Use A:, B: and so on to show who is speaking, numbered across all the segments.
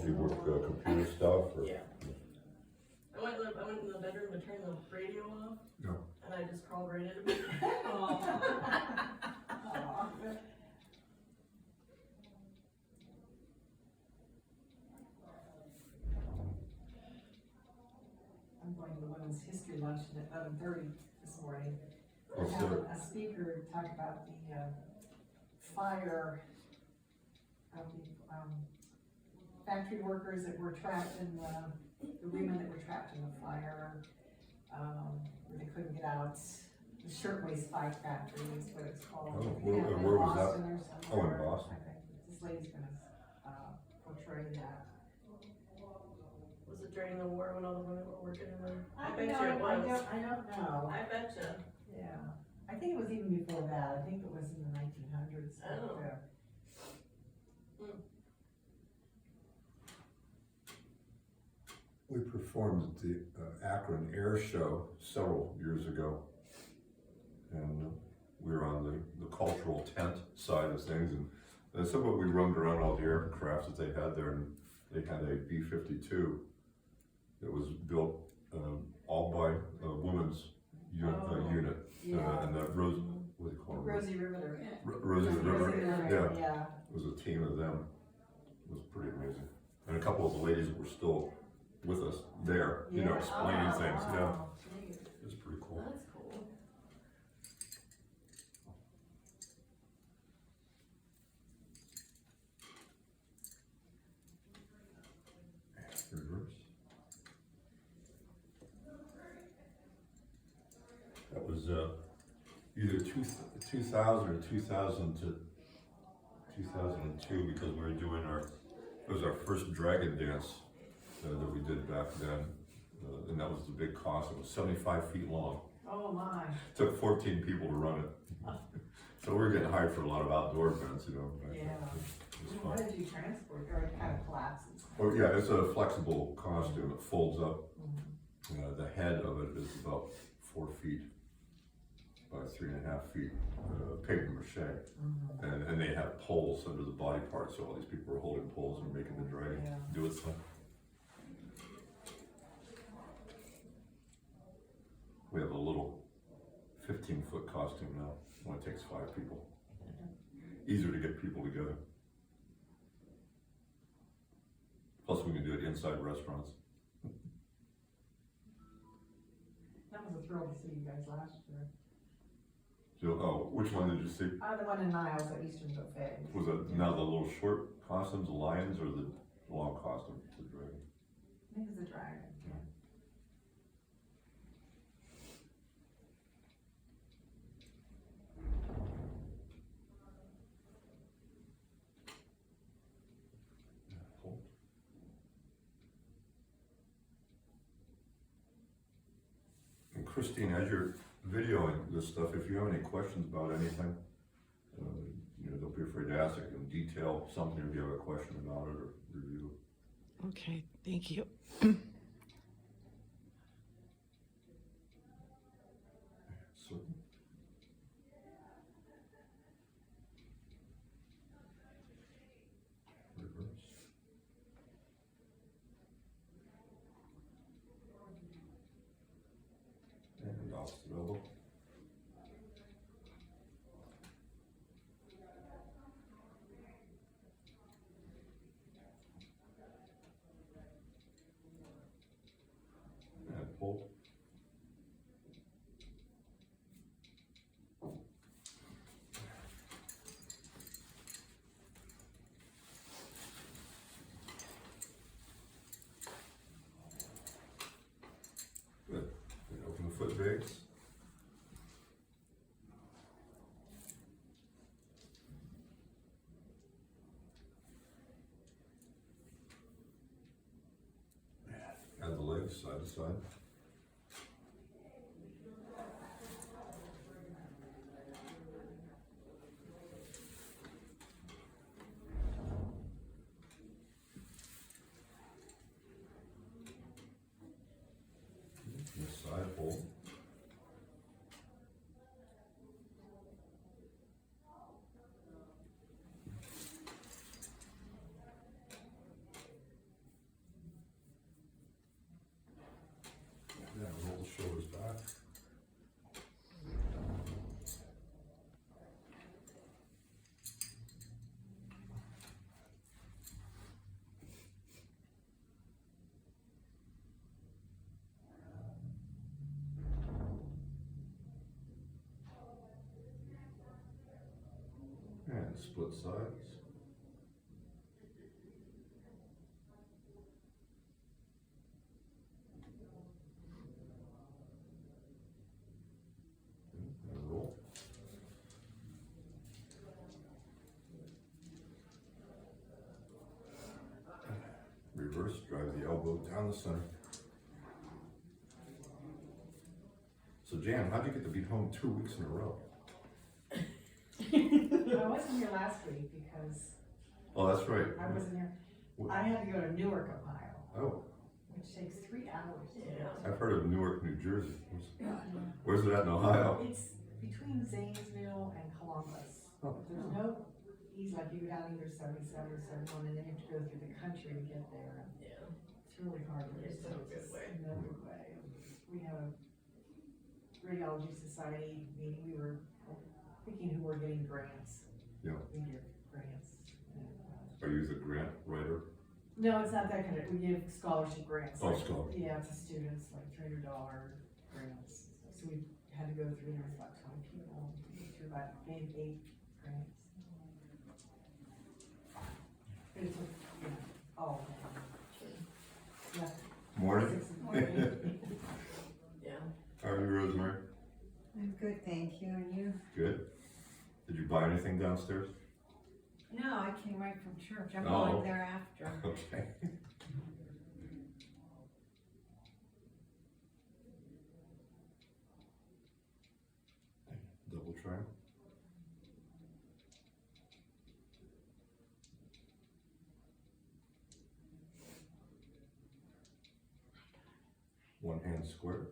A: Do you work computer stuff or?
B: Yeah. I went in the bedroom to turn the radio off.
A: No.
B: And I just crawled right into bed.
C: I'm going to the women's history luncheon at 11:30 this morning. I
A: What's
C: have
A: the-
C: a speaker talk about the fire of the factory workers that were trapped in the women that were trapped in the fire, where they couldn't get out. The Shirtwaist Spike Factory is what it's called.
A: Oh,
C: Yeah, in
A: where was that?
C: Boston or
A: Oh, in
C: somewhere.
A: Boston.
C: I think this lady's gonna portray that.
B: Was it during the war when all the women were working in the? I
C: I
B: bet
C: know,
B: you it was.
C: I don't know.
B: I betcha.
C: Yeah, I think it was even before that. I think it was in the 1900s.
B: Oh.
A: We performed at the Akron Air Show several years ago. And we were on the cultural tent side of things. And some of we roamed around all the aircrafts that they had there. And they had a B-52 that was built all by a women's unit.
C: Yeah.
A: And that Rose, what do you call her?
C: Rosie Riveter.
A: Rosie the River.
C: Riveter, yeah.
A: It was a team of them. It was pretty amazing. And a couple of the ladies that were still with us there, you know, explaining things. Yeah,
C: Oh, geez.
A: it was pretty cool.
B: That's cool.
A: Reverse. That was either 2000 or 2000 to 2002 because we were doing it was our first dragon dance that we did back then. And that was the big cost. It was 75 feet long.
C: Oh, my.
A: Took 14 people to run it. So we were getting hired for a lot of outdoor events, you know. back then.
C: Yeah.
A: It was
C: What
A: fun.
C: did you transport? Or it kind of collapses?
A: Oh, yeah, it's a flexible costume. It folds up.
C: Mhm.
A: The head of it is about 4 feet by 3.5 feet, paper mache.
C: Mhm.
A: And they have poles under the body part, so all these people are holding poles and making the dragon
C: Yeah.
A: do its thing. We have a little 15-foot costume now. Only takes 5 people. Easier to get people together. Plus, we can do it inside restaurants.
C: That was a thrill to see you guys last year.
A: So, oh, which one did you see?
C: The one in Niles at Eastern Buffet.
A: Was it now the little short costumes, the lions, or the long costume, the dragon?
C: I think it's a dragon. Yeah.
A: Cool. And Christine, as you're videoing this stuff, if you have any questions about anything, don't be afraid to ask it in detail, something if you have a question about it or review.
D: Okay, thank you.
A: So, reverse. And off the elbow. And pull. Good. And open the foot base. Add the legs side to side. This side hold. And split sides. And roll. Reverse, drive the elbow down the center. So Jan, how'd you get to be home 2 weeks in a row?
C: I wasn't here last week because
A: Oh, that's right.
C: I wasn't here. I had to go to Newark, Ohio,
A: Oh,
C: which takes 3 hours.
B: Yeah.
A: I've heard of Newark, New Jersey. Where's it at in Ohio?
C: It's between Zanesville and Columbus.
A: Oh.
C: There's no easy, like you go down either 77 or 71, and then you have to go through the country to get there.
B: Yeah.
C: It's really hard to
B: It's no good way.
C: No good way. We have a radiology society meeting, we were thinking who were getting grants.
A: Yeah.
C: We give grants. And,
A: Are you the grant writer?
C: no, it's not that kind of, we give scholarship grants.
A: Oh,
C: like-
A: scholarship.
C: Yeah, to students, like $300 grants. So we had to go through, there was about 20 people, through about, gave 8 grants. But it took, you know, all of them. Yeah.
A: Morning.
C: 6 in the morning.
B: Yeah.
A: How are you, Rosemary?
E: I'm good, thank you, and you?
A: Good. Did you buy anything downstairs?
E: No, I came right from church, I'm
A: Oh.
E: going there after.
A: Okay. Double try. One hand square.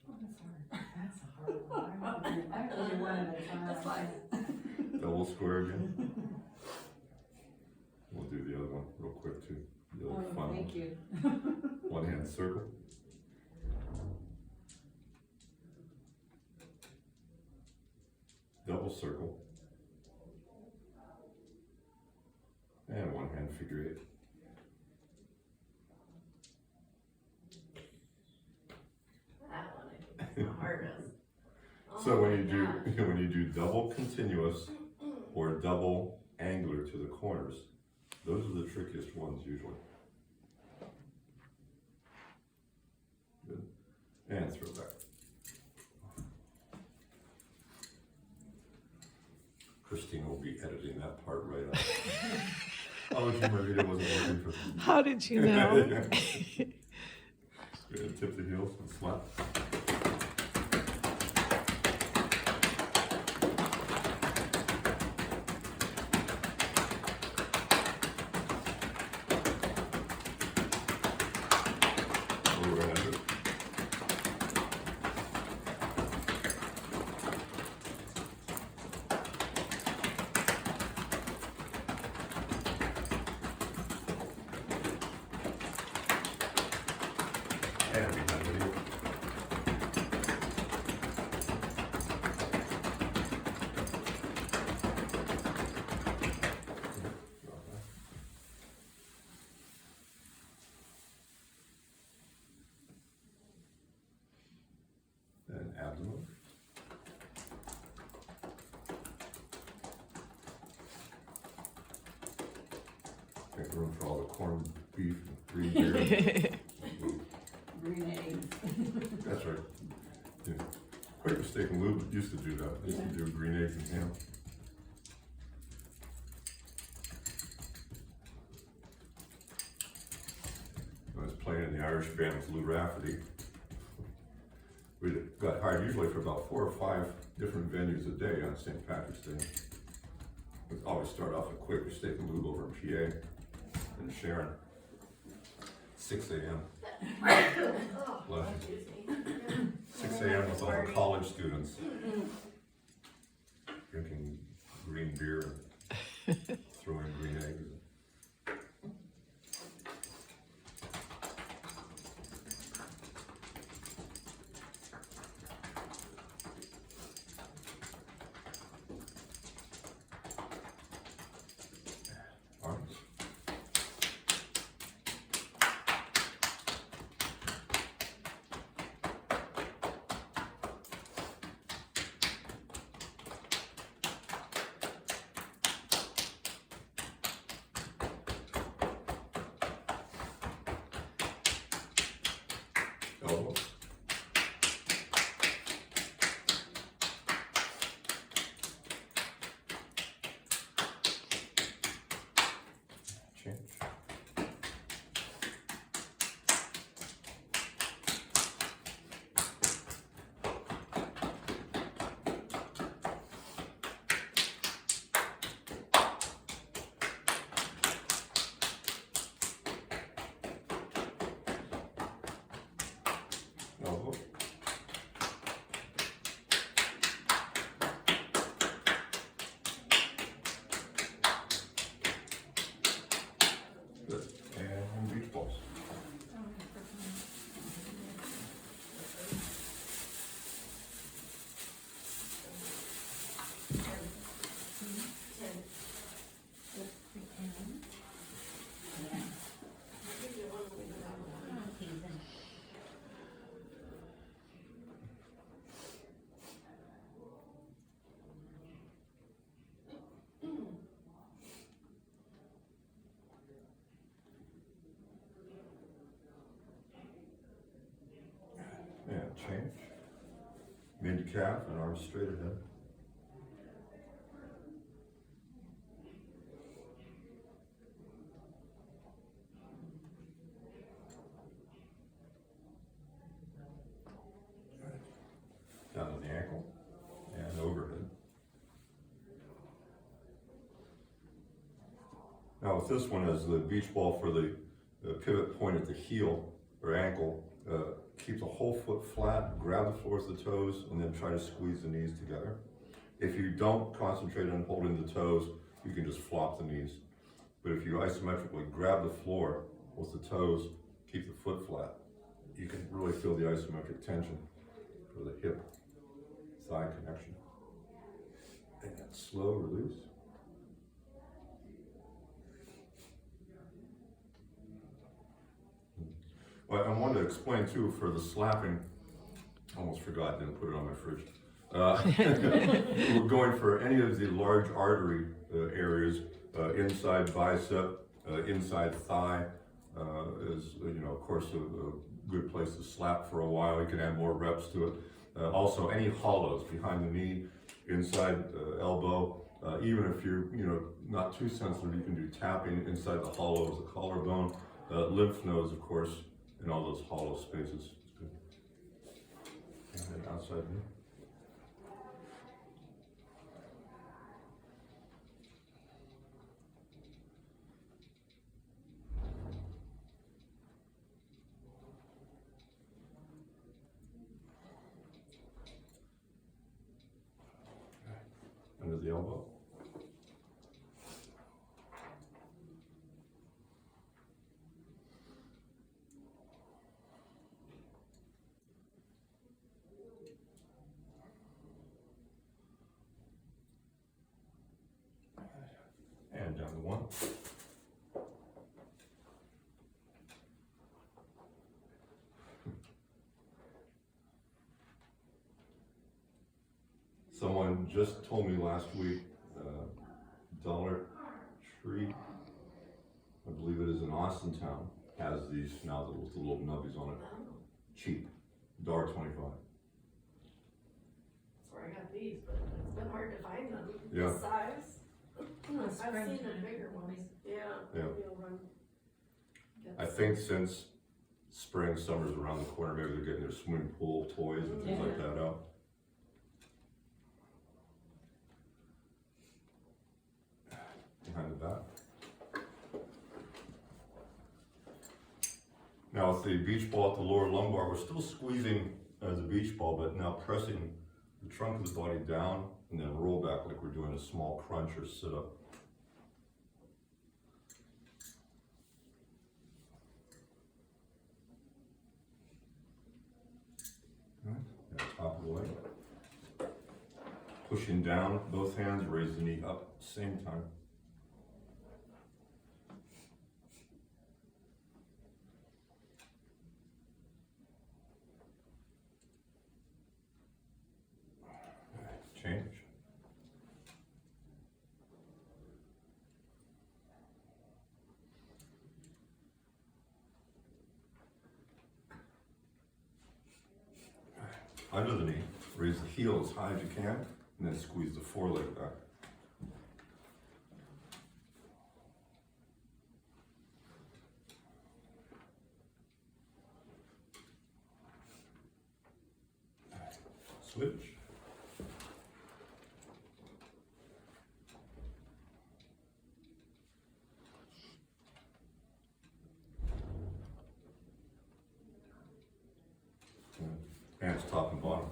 C: Oh, that's hard. That's a hard one. I have to do one at a time.
B: That's fine.
A: Double square again. We'll do the other one real quick too. The other fun one.
E: Thank you.
A: One hand circle. Double circle. And one hand figure eight.
B: That one, I think, is the hardest.
A: So
B: Oh
A: when
B: my
A: you do
B: gosh.
A: when you do double continuous or double angular to the corners, those are the trickiest ones usually. Good. And throw back. Christine will be editing that part right out. Oh, my video wasn't working for.
D: How did you know?
A: Good. Tip the heels and slap. Overhand it. And behind the heel. And abdomen. Make room for all the corned beef and green beer.
C: Grenade.
A: That's right. Yeah. Quaker Steak and Lube used to do that. They used to do green eggs and ham. I was playing in the Irish band with Lou Rafferty. We got hired usually for about 4 or 5 different venues a day on St. Patrick's Day. We'd always start off at Quaker Steak and Lube over in PA in Sharon. 6 a.m.
B: Oh,
A: Bless you.
B: excuse me.
A: 6 a.m. with all the college students. Drinking green beer and throwing green eggs. Arms. Elbow. Change. Elbow. Good. And beach balls. And change. Mid calf and arms straight ahead. Down to the ankle and overhead. Now with this one as the beach ball for the pivot point at the heel or ankle, keep the whole foot flat, grab the floor with the toes, and then try to squeeze the knees together. If you don't concentrate on holding the toes, you can just flop the knees. But if you isometrically grab the floor with the toes, keep the foot flat, you can really feel the isometric tension for the hip thigh connection. And then slow release. Well, I wanted to explain too for the slapping, almost forgot, didn't put it on my fridge. We're going for any of the large artery areas, inside bicep, inside thigh, is, of course, a good place to slap for a while. You can add more reps to it. Also, any hollows behind the knee, inside elbow, even if you're, not too sensitive, you can do tapping inside the hollow of the collarbone, lymph nodes, of course, in all those hollow spaces. It's good. And then outside knee. Under the elbow. And down to one. Someone just told me last week, Dollar Tree, I believe it is in Austintown, has these now with the little nubbies on it. Cheap, $1.25.
B: That's where I got these, but it's been hard to find them.
A: Yeah.
B: The size. I've seen the bigger ones. Yeah.
A: Yeah.
B: maybe I'll run- get
A: I
B: some.
A: think since spring, summer's around the corner, maybe they're getting their swimming pool toys and things like that out. Behind the back. Now with the beach ball at the lower lumbar, we're still squeezing the beach ball, but now pressing the trunk of the body down and then roll back like we're doing a small crunch or sit up. Right, and top of the leg. Pushing down with both hands, raise the knee up at the same time. Change. under the knee, raise the heel as high as you can, and then squeeze the foreleg back. Switch. Hands top and bottom.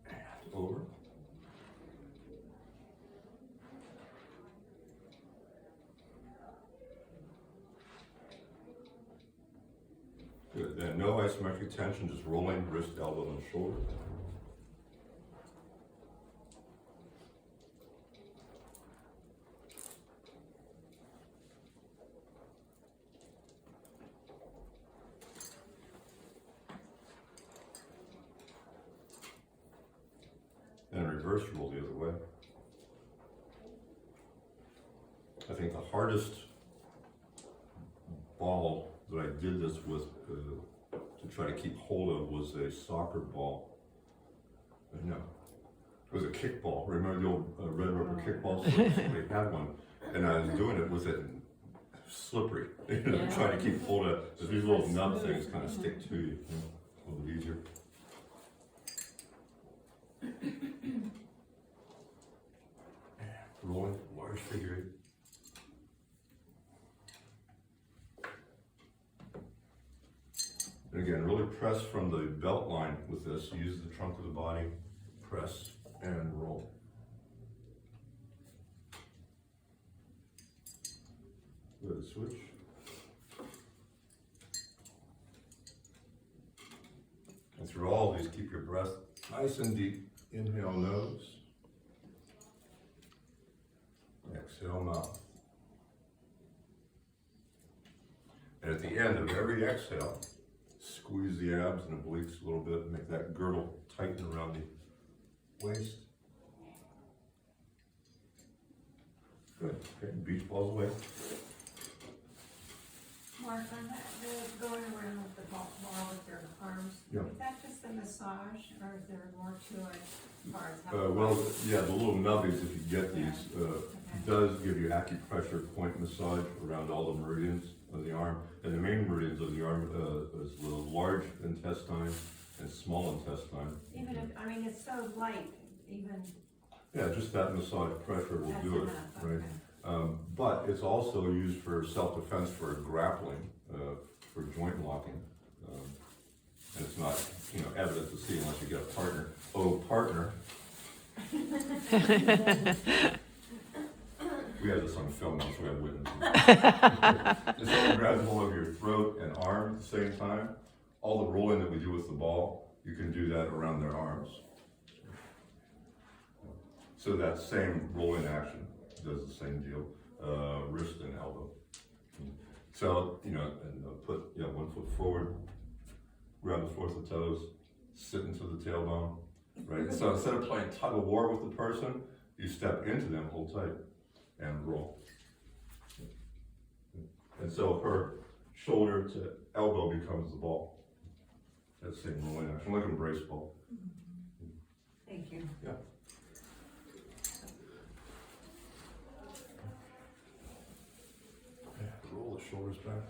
A: And over. Good, then no isometric tension, just rolling wrist, elbow, and shoulder. And reverse roll the other way. I think the hardest ball that I did this with to try to keep hold of was a soccer ball. No, it was a kickball. Remember the old red rubber kickball? Somebody had one, and I was doing it with it slippery.
B: Yeah.
A: Trying to keep hold of it. Just these little nub things kind of stick to you. A little bit easier. Rolling, large figure eight. And again, really press from the belt line with this. Use the trunk of the body, press and roll. Good, switch. And through all of these, keep your breath nice and deep. Inhale, nose. Exhale, mouth. And at the end of every exhale, squeeze the abs and obliques a little bit and make that girdle tighten around the waist. Good. Okay, beach balls away.
E: Mark, on that, the going around with the ball with your arms,
A: Yeah.
E: is that just a massage, or is there more to it as far as how?
A: Well, yeah, the little nubbies, if you get these, does give you acupressure point massage around all the meridians of the arm. And the main meridians of the arm is the large intestine and small intestine.
E: Even if, I mean, it's so light, even.
A: Yeah, just that massage pressure will
E: That's
A: do it,
E: enough,
A: right?
E: okay.
A: But it's also used for self-defense, for grappling, for joint locking. And it's not, evident to see unless you get a partner. Oh, partner. We had this on film once, we had witnesses. If someone grabs hold of your throat and arm at the same time, all the rolling that we do with the ball, you can do that around their arms. So that same rolling action does the same deal, wrist and elbow. So, and put 1 foot forward, grab the forth of the toes, sit into the tailbone, right? So instead of playing tug of war with the person, you step into them, hold tight, and roll. And so her shoulder to elbow becomes the ball. That same rolling action, like a brace ball.
E: Thank you.
A: Yeah. Roll the shoulders back.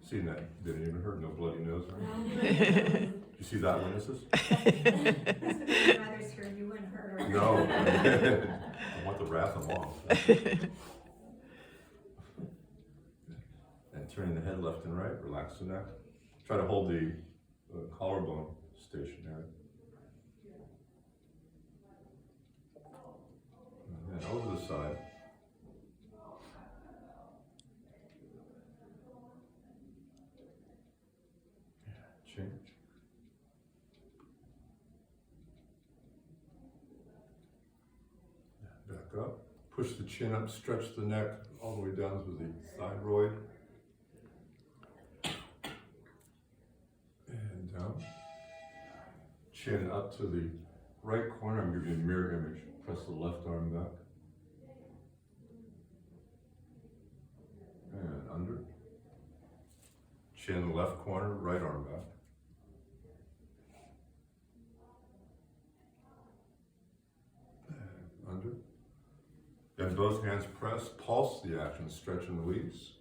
A: See that? Didn't even hurt, no bloody nose. Right? You see that, witnesses?
E: I'd rather hear you wouldn't hurt her.
A: No. I want the wrath of mom. And turning the head left and right, relax the neck. Try to hold the collarbone stationary. And then over the side. Change. Back up. Push the chin up, stretch the neck all the way down to the thyroid. And down. Chin up to the right corner. I'm giving you a mirror image. Press the left arm back. And under. Chin left corner, right arm back. And under. Then both hands press, pulse the action, stretch and release.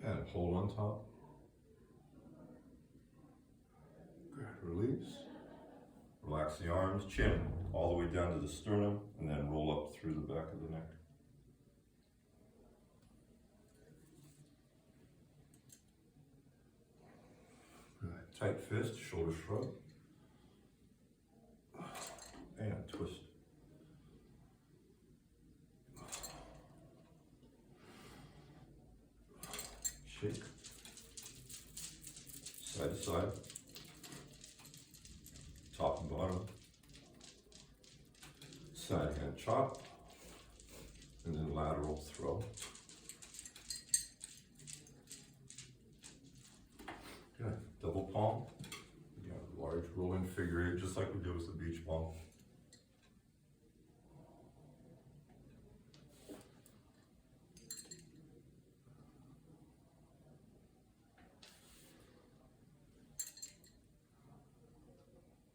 A: And hold on top. Good, release. Relax the arms, chin, all the way down to the sternum, and then roll up through the back of the neck. Good. Tight fist, shoulder shrug. And twist. Shake. Side to side. Top and bottom. Side hand chop. And then lateral throw. Good. Double palm. You got a large rolling figure eight, just like we did with the beach ball.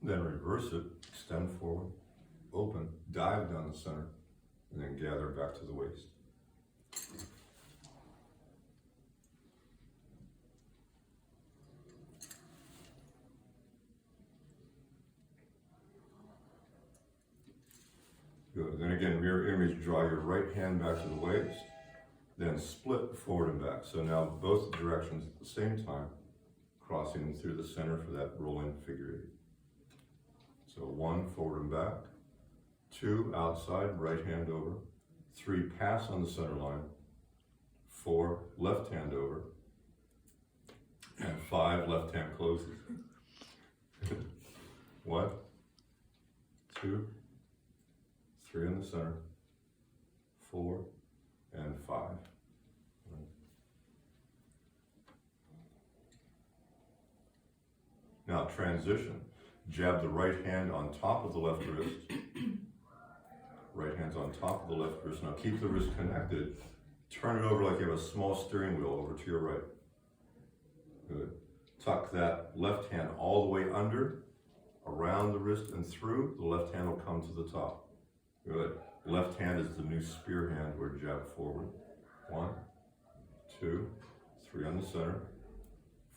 A: Then reverse it, extend forward, open, dive down the center, and then gather back to the waist. Good. Then again, mirror image, draw your right hand back to the waist, then split forward and back. So now both directions at the same time, crossing through the center for that rolling figure eight. So 1, forward and back, 2, outside, right hand over, 3, pass on the center line, 4, left hand over, and 5, left hand closes. 1, 2, 3 in the center, 4, and 5. Now transition. Jab the right hand on top of the left wrist. Right hand's on top of the left wrist. Now keep the wrist connected. Turn it over like you have a small steering wheel over to your right. Good. Tuck that left hand all the way under, around the wrist and through. The left hand will come to the top. Good. Left hand is the new spear hand or jab forward. 1, 2, 3 on the center,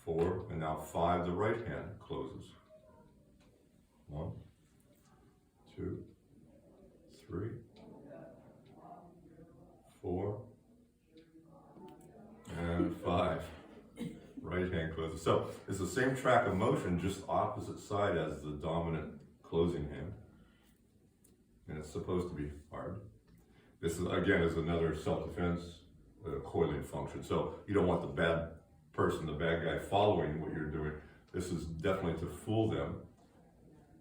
A: 4, and now 5, the right hand closes. 1, 2, 3, 4, and 5. Right hand closes. So it's the same track of motion, just opposite side as the dominant closing hand. And it's supposed to be hard. This is, again, is another self-defense coiling function. So you don't want the bad person, the bad guy, following what you're doing. This is definitely to fool them.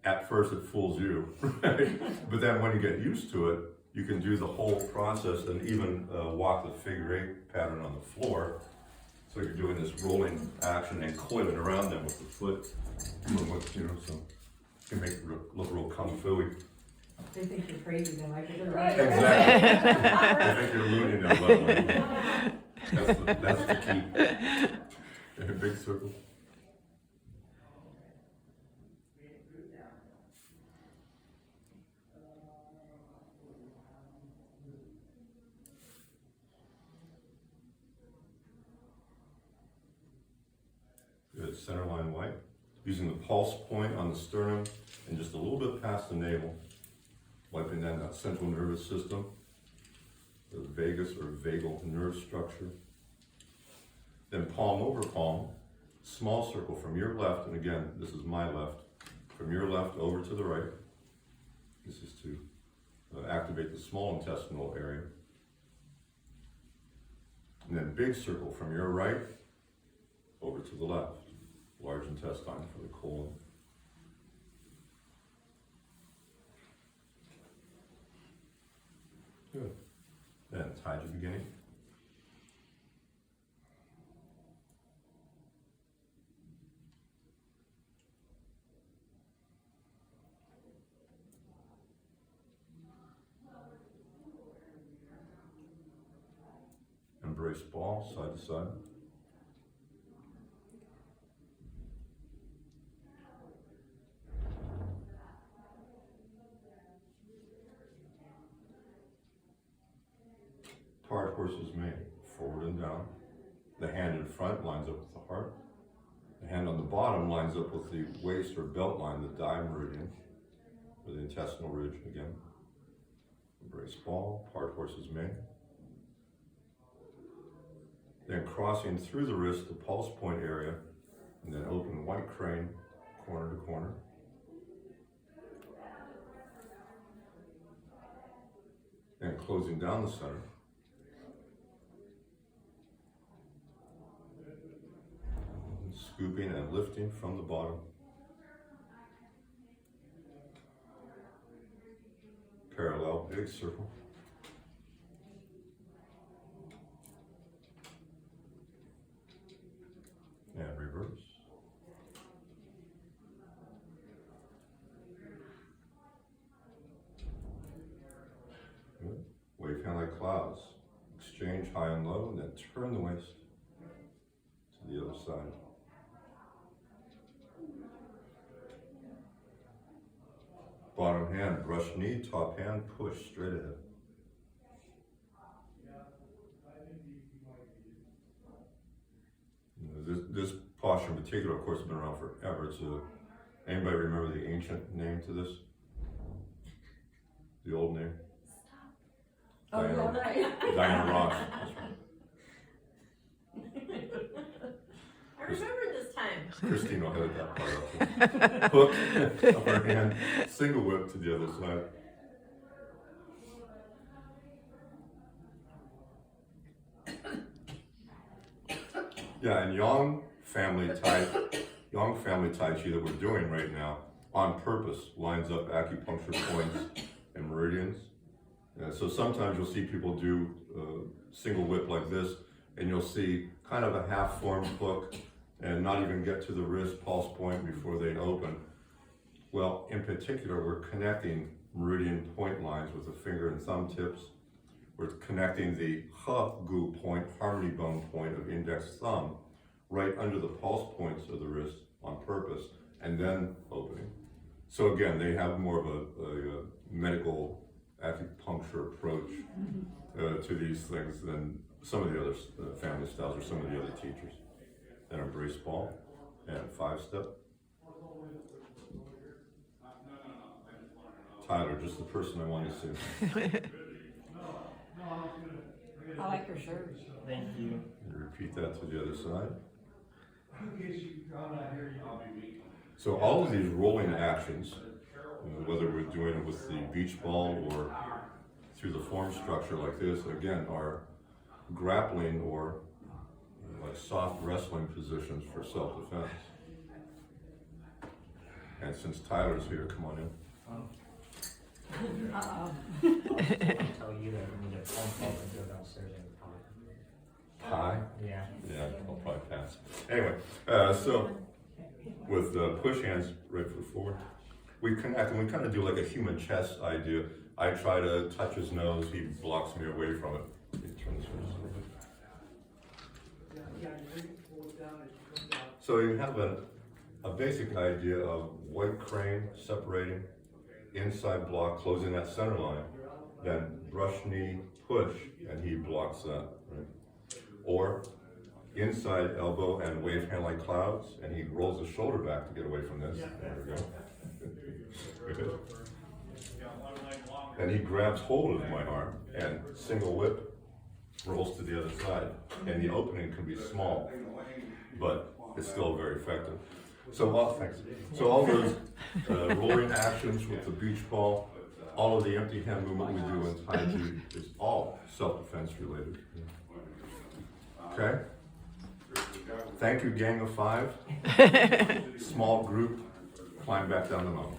A: At first it fools you, right? But then when you get used to it, you can do the whole process and even walk the figure eight pattern on the floor. So you're doing this rolling action and coiling around them with the foot, so you can make it look real kung fu-y.
C: They think you're crazy, then like they're
B: Right.
A: Exactly. I think you're looting them level. That's the key. In a big circle. Good, center line white. Using the pulse point on the sternum and just a little bit past the navel. Wiping down that central nervous system, the vagus or vagal nerve structure. Then palm over palm, small circle from your left, and again, this is my left, from your left over to the right. This is to activate the small intestinal area. And then big circle from your right over to the left, large intestine for the colon. Good. Then Taiji beginning. brace ball, side to side. Part horse's mane, forward and down. The hand in front lines up with the heart. The hand on the bottom lines up with the waist or belt line, the di meridian, or the intestinal ridge again. Brace ball, part horse's mane. Then crossing through the wrist, the pulse point area, and then open white crane, corner to corner. And closing down the center. Scooping and lifting from the bottom. Parallel big circle. And reverse. Good. Wave hand like clouds. Exchange high and low, and then turn the waist to the other side. Bottom hand, brush knee, top hand, push straight ahead. This posture in particular, of course, has been around forever. It's anybody remember the ancient name to this? The old name?
B: Oh,
A: Diana,
B: yeah.
A: Diana Ross.
B: I remember this time.
A: Christine will edit that part up. Hook, upper hand, single whip to the other side. Yeah, and Yang family Tai Chi that we're doing right now, on purpose, lines up acupuncture points and meridians. So sometimes you'll see people do single whip like this, and you'll see kind of a half-formed hook and not even get to the wrist pulse point before they open. Well, in particular, we're connecting meridian point lines with the finger and thumb tips. We're connecting the gu point, harmony bone point of index thumb, right under the pulse points of the wrist on purpose, and then opening. So again, they have more of a medical acupuncture approach to these things than some of the other family styles or some of the other teachers. And a brace ball and 5-step. Tyler, just the person I want to see.
E: I like your shirt.
F: Thank you.
A: And repeat that to the other side. So all of these rolling actions, whether we're doing it with the beach ball or through the form structure like this, again, are grappling or like soft wrestling positions for self-defense. And since Tyler's here, come on in.
E: Uh-oh.
F: I'll tell you that we need a phone call and go downstairs and talk.
A: Pie?
F: Yeah.
A: Yeah, I'll probably pass. Anyway, so with push hands right foot forward, we connect and we kind of do like a human chess idea. I try to touch his nose, he blocks me away from it. Turn this way just a little bit. So you have a basic idea of white crane separating, inside block, closing that center line, then brush knee, push, and he blocks that, right? Or inside elbow and wave hand like clouds, and he rolls his shoulder back to get away from this. There we go. Good. And he grabs hold of my arm and single whip rolls to the other side. And the opening can be small, but it's still very effective. So all those rolling actions with the beach ball, all of the empty hand movement we do in Tai Chi is all self-defense related. Okay? Thank you, gang of 5. Small group, climb back down the mountain.